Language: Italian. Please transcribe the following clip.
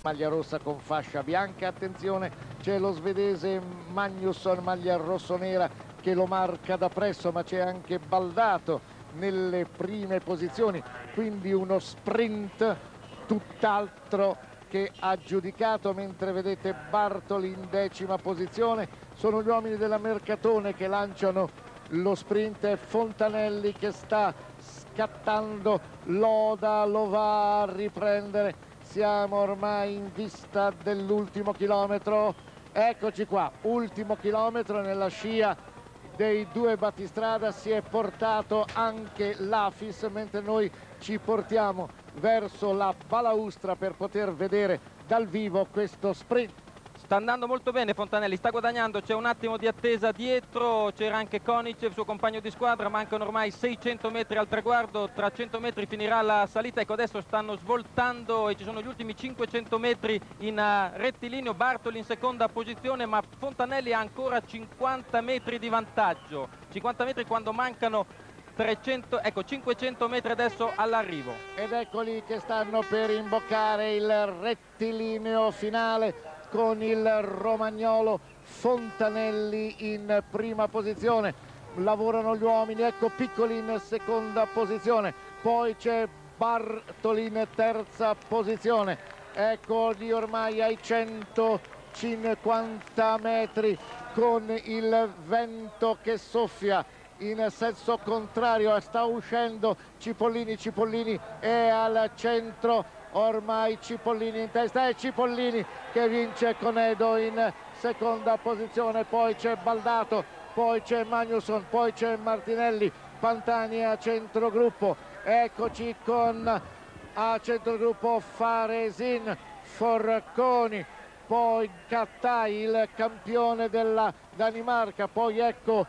maglia rossa con fascia bianca. Attenzione, c'è lo svedese Magnusson, maglia rossonera, che lo marca da presso, ma c'è anche Baldato nelle prime posizioni, quindi uno sprint tutt'altro che aggiudicato, mentre vedete Bartoli in 10ª posizione. Sono gli uomini della Mercatone che lanciano lo sprint, e Fontanelli che sta scattando. Loda lo va a riprendere. Siamo ormai in vista dell'ultimo chilometro. Eccoci qua, ultimo chilometro. Nella scia dei due battistrada si è portato anche l'Afis, mentre noi ci portiamo verso la balaustra per poter vedere dal vivo questo sprint. Sta andando molto bene Fontanelli, sta guadagnando, c'è un attimo di attesa dietro, c'era anche Konic, il suo compagno di squadra, mancano ormai 600 metri al traguardo, tra 100 metri finirà la salita. Ecco, adesso stanno svoltando e ci sono gli ultimi 500 metri in rettilineo. Bartoli in seconda posizione, ma Fontanelli ha ancora 50 metri di vantaggio, 50 metri quando mancano 300, ecco 500 metri adesso all'arrivo. Ed eccoli che stanno per imboccare il rettilineo finale, con il romagnolo Fontanelli in prima posizione. Lavorano gli uomini, ecco Piccoli in seconda posizione, poi c'è Bartoli in terza posizione. Eccoli ormai ai 150 metri, con il vento che soffia in senso contrario. Sta uscendo Cipollini, Cipollini è al centro. Ormai Cipollini in testa, è Cipollini che vince con Edo in seconda posizione. Poi c'è Baldato, poi c'è Magnusson, poi c'è Martinelli. Pantani a centrogruppo. Eccoci con a centrogruppo Faresin, Forconi, poi Cattai, il campione della Danimarca. Poi ecco